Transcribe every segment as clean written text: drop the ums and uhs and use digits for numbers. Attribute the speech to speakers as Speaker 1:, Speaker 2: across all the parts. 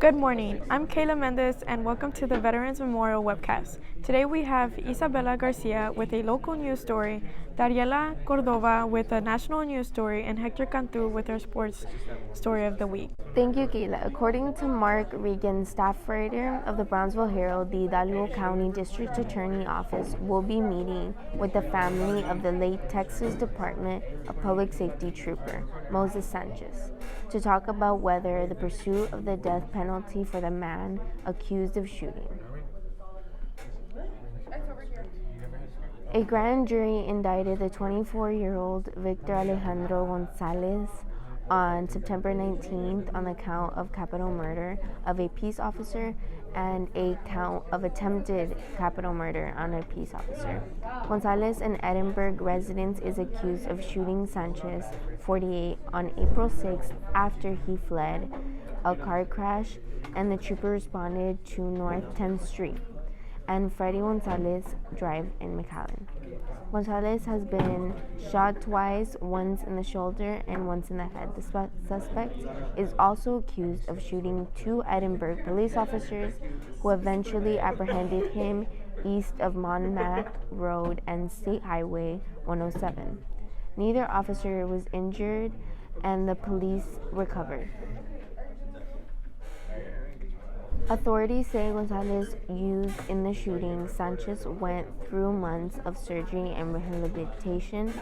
Speaker 1: Good morning. I'm Kayla Mendez and welcome to the Veterans Memorial webcast. Today we have Isabela Garcia with a local news story, Dariela Cordova with a national news story, and Hector Cantu with our sports story of the week.
Speaker 2: Thank you, Kayla. According to Mark Regan, staff writer of the Brownsville Herald, the Hidalgo County District Attorney Office will be meeting with the family of the late Texas Department of Public Safety trooper, Moses Sanchez, to talk about whether the pursuit of the death penalty for the man accused of shooting. A grand jury indicted the 24-year-old Victor Alejandro Gonzalez on September 19th on the count of capital murder of a peace officer and a count of attempted capital murder on a peace officer. Gonzalez, an Edinburgh resident, is accused of shooting Sanchez, 48, on April 6th after he fled a car crash and the trooper responded to North 10th Street and Freddie Gonzalez Drive in McAllen. Gonzalez has been shot twice, once in the shoulder and once in the head. The suspect is also accused of shooting two Edinburgh police officers who eventually apprehended him east of Monmouth Road and State Highway 107. Neither officer was injured and the police recovered. Authorities say Gonzalez used in the shooting. Sanchez went through months of surgery and rehabilitation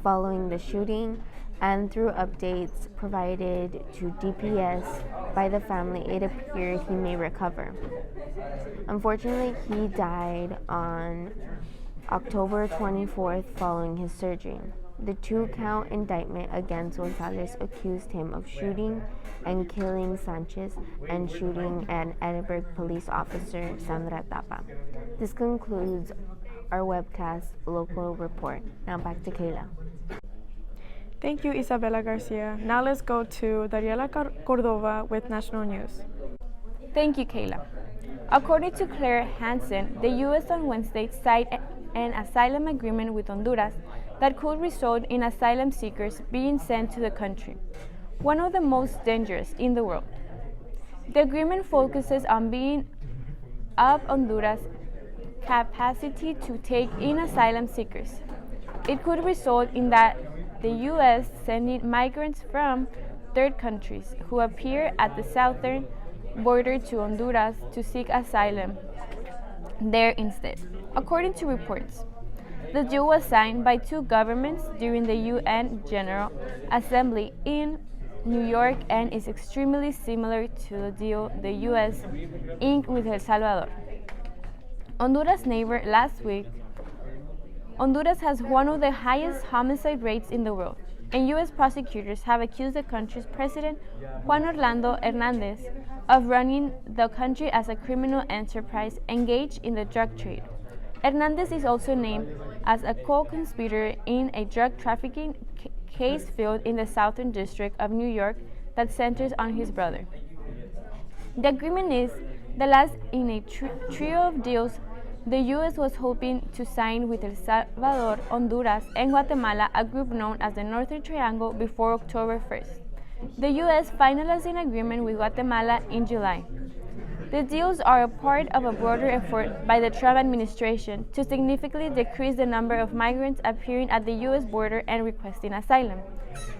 Speaker 2: following the shooting, and through updates provided to DPS by the family, it appeared he may recover. Unfortunately, he died on October 24th following his surgery. The two-count indictment against Gonzalez accused him of shooting and killing Sanchez and shooting an Edinburgh police officer, Sandra Tapa. This concludes our webcast local report. Now back to Kayla.
Speaker 1: Thank you, Isabela Garcia. Now let's go to Dariela Cordova with national news.
Speaker 3: Thank you, Kayla. According to Claire Hansen, the U.S. on Wednesday signed an asylum agreement with Honduras that could result in asylum seekers being sent to the country, one of the most dangerous in the world. The agreement focuses on being up Honduras' capacity to take in asylum seekers. It could result in that the U.S. sending migrants from third countries who appear at the southern border to Honduras to seek asylum there instead. According to reports, the deal was signed by two governments during the UN General Assembly in New York and is extremely similar to the deal the U.S. inked with El Salvador, Honduras' neighbor, last week. Honduras has one of the highest homicide rates in the world, and U.S. prosecutors have accused the country's president, Juan Orlando Hernandez, of running the country as a criminal enterprise engaged in the drug trade. Hernandez is also named as a co-conspirator in a drug trafficking case filed in the Southern District of New York that centers on his brother. The agreement is the last in a trio of deals the U.S. was hoping to sign with El Salvador, Honduras, and Guatemala, a group known as the Northern Triangle, before October 1st. The U.S. finalized an agreement with Guatemala in July. The deals are a part of a broader effort by the Trump administration to significantly decrease the number of migrants appearing at the U.S. border and requesting asylum.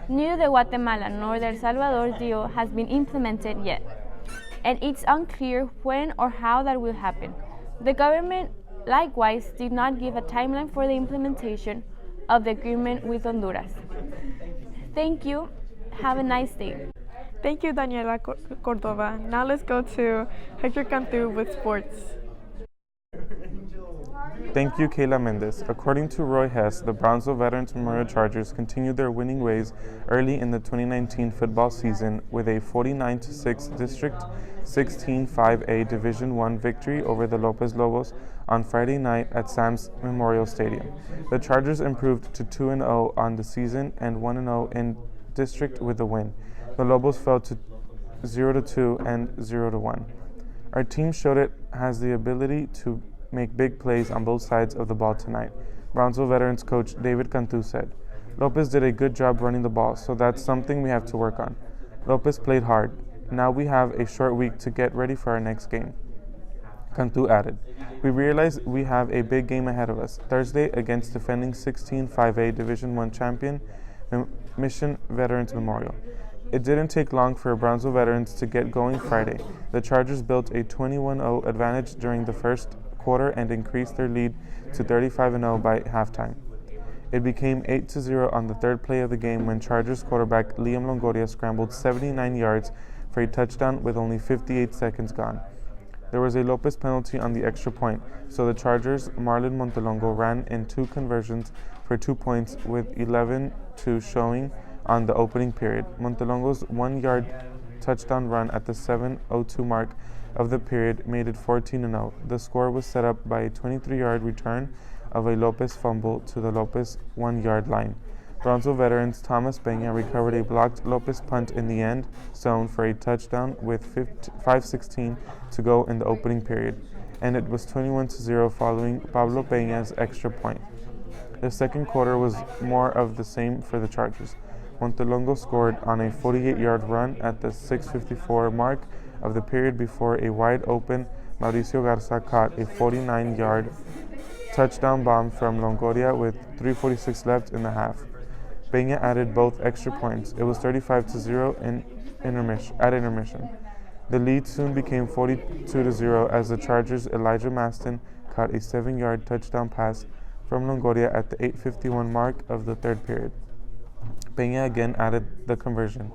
Speaker 3: Neither the Guatemala nor the El Salvador deal has been implemented yet, and it's unclear when or how that will happen. The government likewise did not give a timeline for the implementation of the agreement with Honduras. Thank you. Have a nice day.
Speaker 1: Thank you, Daniela Cordova. Now let's go to Hector Cantu with sports.
Speaker 4: Thank you, Kayla Mendez. According to Roy Hess, the Brownsville Veterans Memorial Chargers continued their winning ways early in the 2019 football season with a 49-6 District 16-5A Division I victory over the Lopez Lobos on Friday night at Sam's Memorial Stadium. The Chargers improved to 2-0 on the season and 1-0 in district with the win. The Lobos fell to 0-2 and 0-1. Our team showed it has the ability to make big plays on both sides of the ball tonight, Brownsville Veterans coach David Cantu said. Lopez did a good job running the ball, so that's something we have to work on. Lopez played hard. Now we have a short week to get ready for our next game. Cantu added, "We realize we have a big game ahead of us, Thursday against defending 16 5A Division I champion Mission Veterans Memorial. It didn't take long for Brownsville veterans to get going Friday. The Chargers built a 21-0 advantage during the first quarter and increased their lead to 35-0 by halftime. It became 8-0 on the third play of the game when Chargers quarterback Liam Longoria scrambled 79 yards for a touchdown with only 58 seconds gone. There was a Lopez penalty on the extra point, so the Chargers' Marlon Montelongo ran in two conversions for 2 points with 11-2 showing on the opening period. Montelongo's 1-yard touchdown run at the 7:02 mark of the period made it 14-0. The score was set up by a 23-yard return of a Lopez fumble to the Lopez 1-yard line. Brownsville veterans Thomas Peña recovered a blocked Lopez punt in the end zone for a touchdown with 5:16 to go in the opening period, and it was 21-0 following Pablo Peña's extra point. The second quarter was more of the same for the Chargers. Montelongo scored on a 48-yard run at the 6:54 mark of the period before a wide-open Mauricio Garza caught a 49-yard touchdown bomb from Longoria with 3:46 left in the half. Peña added both extra points. It was 35-0 at intermission. The lead soon became 42-0 as the Chargers' Elijah Maston caught a 7-yard touchdown pass from Longoria at the 8:51 mark of the third period. Peña again added the conversion.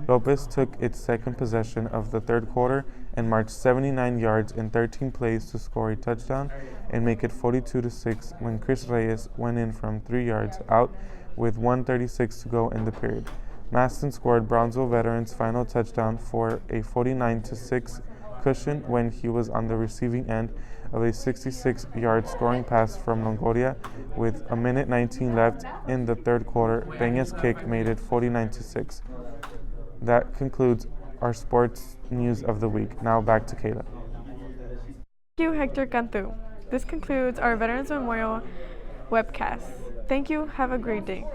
Speaker 4: Lopez took its second possession of the third quarter and marched 79 yards in 13 plays to score a touchdown and make it 42-6 when Chris Reyes went in from 3 yards out with 1:36 to go in the period. Maston scored Brownsville veterans' final touchdown for a 49-6 cushion when he was on the receiving end of a 66-yard scoring pass from Longoria with 1:19 left in the third quarter. Peña's kick made it 49-6. That concludes our sports news of the week. Now back to Kayla.
Speaker 1: Thank you, Hector Cantu. This concludes our Veterans Memorial webcast. Thank you. Have a great day.